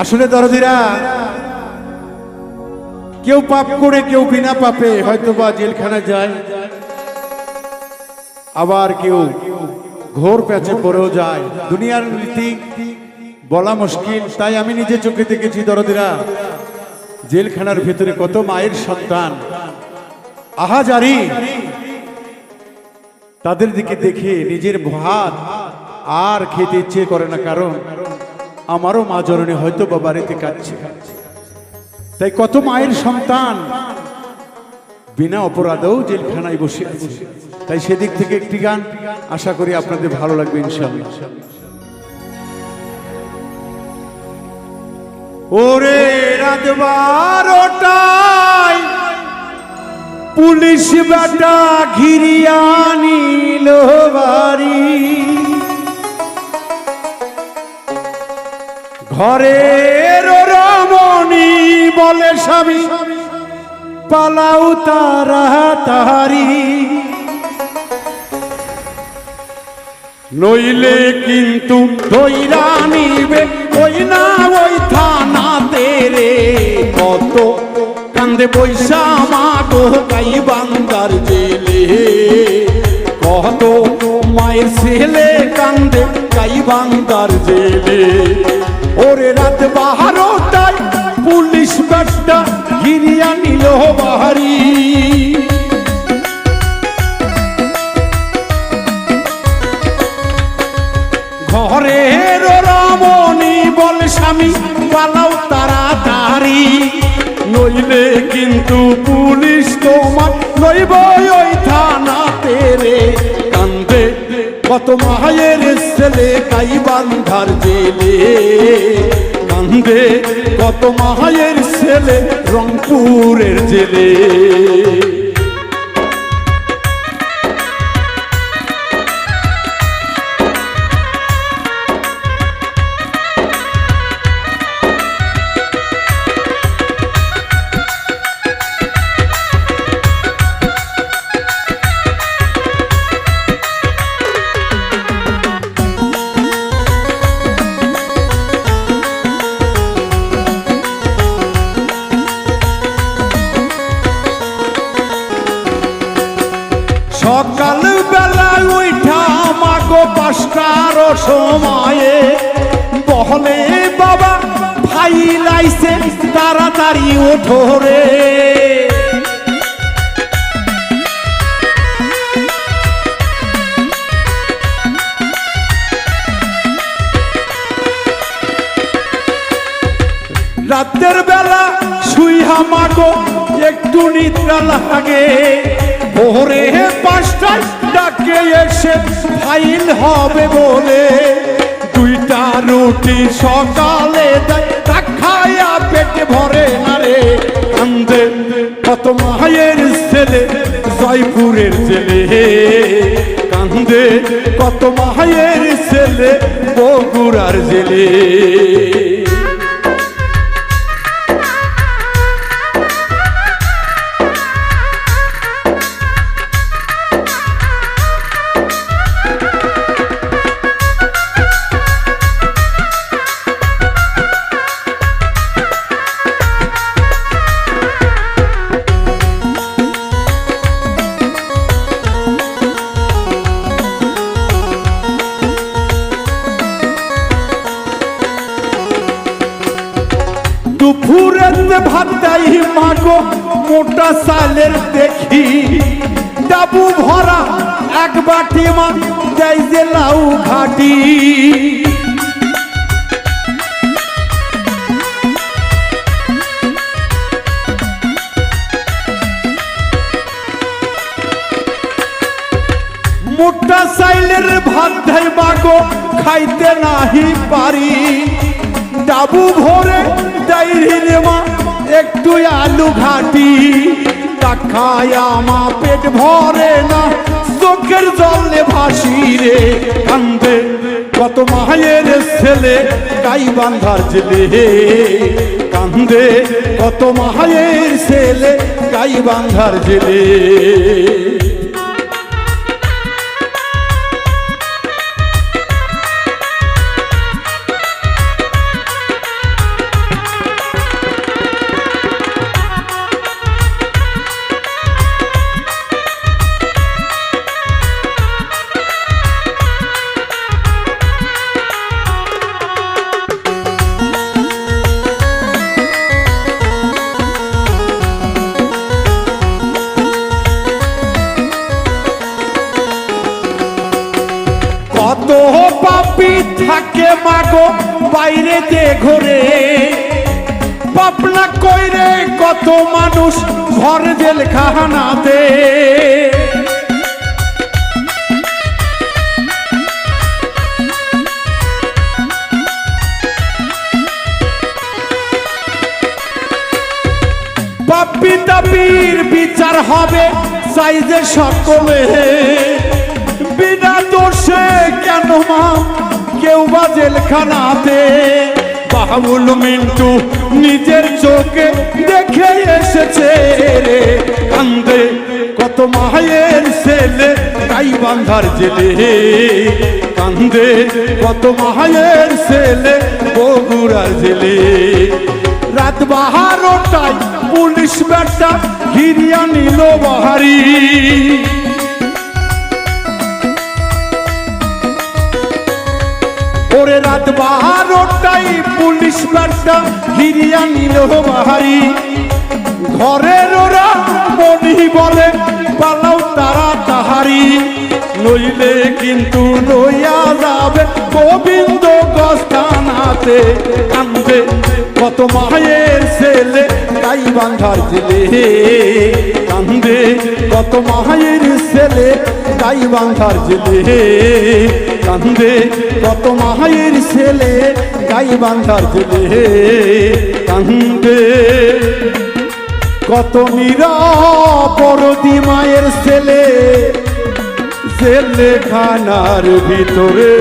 আসলে দরদিরা কেউ পাপ করে কেউ বিনা পাপে হয়তোবা জেলখানা যায়, আবার কেউ ঘোর প্যাচে পড়েও যায়। দুনিয়ার রীতি বলা মুশকিল, তাই আমি নিজে চোখে দেখেছি দরদিরা জেলখানার ভিতরে কত মায়ের সন্তান আহাজারি, তাদের দিকে দেখে নিজের ভাত আর খেতে ইচ্ছে করে না, কারণ আমারও মা জননী হয়তো বা বাড়িতে কাঁদছে। তাই কত মায়ের সন্তান বিনা অপরাধেও জেলখানায় বসে আছে। তাই সেদিক থেকে একটি গান আশা করি আপনাদের ভালো লাগবে ইনশাআল্লাহ। ওরে রাত 12টায় পুলিশ বেটা ঘিরিয়া নিল বাড়ি, ঘরের রমণী বলে স্বামী পালাও তাড়াতাড়ি, নইলে কিন্তু ধইরা নিবে ওই না ওই থানাতে রে। কত কান্দে বৈশা মাগো গাইবান্ধার জেলে, কত মায়ের ছেলে কান্দে গাইবান্ধার জেলে। ওরে রাত 12টায় পুলিশ বেটা ঘিরিয়া নিল বাড়ি, ঘরের রমণী বলে স্বামী পালাও তাড়াতাড়ি, নইলে কিন্তু পুলিশ তোমার নইব ওই থানাতে রে। কান্দে কত মায়ের ছেলে গাইবান্ধার জেলে, কান্দে কত মায়ের ছেলে রংপুরের জেলে। সকাল বেলা উঠা মাগো 5টার সময়ে বহলে বাবা ফাইলাইছে তাড়াতাড়ি ওঠো রে। রাতের বেলা শুইহা মাগো একটু নিদ্রা লাগে, ভোরে 5টায় ডাকে এসে ফাইল হবে বলে, 2টা রুটি সকালে দেয় তা খায়া পেটে ভরে না রে। কান্দে কত মায়ের ছেলে জয়পুরের জেলে, কান্দে কত মায়ের ছেলে বগুড়ার জেলে। দুপুরেতে ভাত দেই মাগো মোটা চালের দেখি, ডাবু ভরা এক বাটি মা দেয় যে লাউ ঘাটি, মোটা চাইলের ভাত দেয় মাগো খাইতে নাহি পারি, ডাবু ভরে দেয় মা একটু আলু ঘাটি, তা খায়া মা পেট ভরে না চোখের জলে ভাসি রে। কান্দে কত মায়ের ছেলে গাইবান্ধার জেলে, কান্দে কত মায়ের ছেলে গাইবান্ধার জেলে। পাপি থাকে মাগো বাইরে দে ঘরে, পাপনা কইরে কত মানুষ ঘর জেলখানাতে। পাপি তাপির বিচার হবে চাই যে সকলে, বিনা দোষে কেন মা কেউ বা জেলখানাতে। বাবুল মিন্টু নিজের চোখে দেখে এসেছে রে, কান্দে কত মায়ের ছেলে গাইবান্ধার জেলে, কান্দে কত মায়ের ছেলে বগুড়ার জেলে। রাত 12টায় পুলিশ বেটা ঘিরিয়া নিল বাহারি, ওরে রাত 12টায় পুলিশ বেটা ঘিরিয়া নিল বাহারি। ঘরের ওরা মনি বলে পালাও তারা তাহারি, নইলে কিন্তু লইয়া যাবে গোবিন্দ গস্তানাতে। কান্দে কত মায়ের ছেলে গাইবান্ধার জেলে, কান্দে কত মায়ের ছেলে গাইবান্ধার জেলে, কান্দে কত মায়ের ছেলে গাইবান্ধার জেলে, কান্দে কত নিরাপরাধী মায়ের ছেলে জেলখানার ভিতরে।